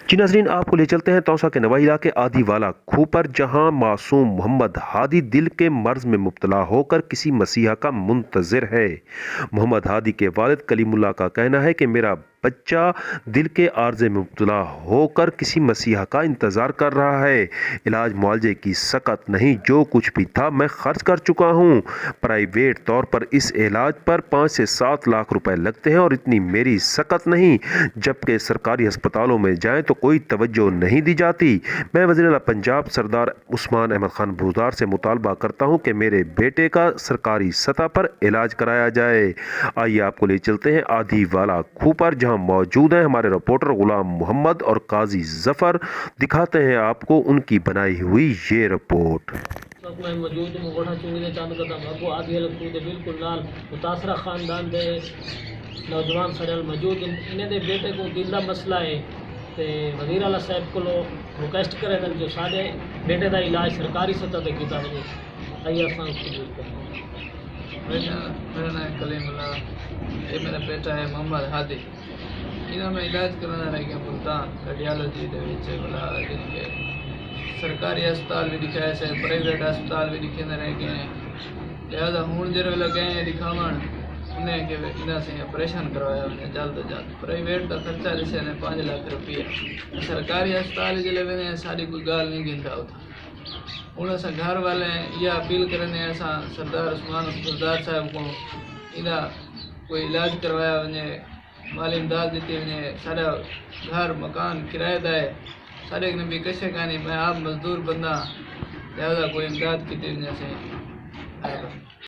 जी नाज़रीन, आपको ले चलते हैं तौसा के नवाही इलाके आदि वाला खूह पर, जहां मासूम मोहम्मद हादी दिल के मर्ज में मुब्तला होकर किसी मसीहा का मुंतज़िर है। मोहम्मद हादी के वालिद कलीमुल्लाह का कहना है कि मेरा बच्चा दिल के आर्जे में मुब्तला होकर किसी मसीहा का इंतज़ार कर रहा है। इलाज मुआवजे की सकत नहीं, जो कुछ भी था मैं खर्च कर चुका हूँ। प्राइवेट तौर पर इस इलाज पर 5 से 7 लाख रुपए लगते हैं और इतनी मेरी सकत नहीं, जबकि सरकारी अस्पतालों में जाएं तो कोई तवज्जो नहीं दी जाती। मैं वज़ीर-ए-आला पंजाब सरदार उस्मान अहमद खान बुज़दार से मुतालबा करता हूँ कि मेरे बेटे का सरकारी सतह पर इलाज कराया जाए। आइए आपको ले चलते हैं आदि वाला खूह पर, जहाँ मौजूद हैं हमारे रिपोर्टर गुलाम मोहम्मद और काजी जफर। दिखाते हैं आपको उनकी बनाई हुई ये रिपोर्ट। मैं मौजूद हूँ गोठा चुंगी दे चंद कदम अगो आदि वाला खूह दे बिल्कुल नाल मुतासरा खानदान दे नौजवान सड़ल मौजूद इन्हें दे बेटे को दिल का मसला है तो वज़ीर आला साहब को रिक्वेस्ट करें जो साढ़े बेटे का इलाज सरकारी सतह पर किया वजे। आइए मेरा नाम कलीमुल्लाह, ये मेरा बेटा है मोहम्मद हादी। इन्होंने मैं इलाज कराना रह गया मुल्तान कार्डियोलॉजी वाला जिनके सरकारी अस्पताल भी दिखाया से प्राइवेट अस्पताल भी दिखे रह गए हैं। लिहाजा हूँ जो वेले गए दिखावन उन्हें कि इन्हें से ऑपरेशन करवाया उन्हें जल्द तो जल्द। प्राइवेट का खर्चा जैसे ने 5 लाख रुपया, सरकारी अस्पताल जिले में सारी कोई गाल नहीं गिनता होता। हूँ अस घर वाले यह अपील करें असा सरदार उस्मान बुज़दार साहब को इना कोई इलाज करवाया वने, माली इमदाद दी वने। सारा घर मकान किराएदा है, सारे ने भी कशे का नहीं, मैं आप मजदूर बंदा, लिहाजा कोई इमदाद की वजह से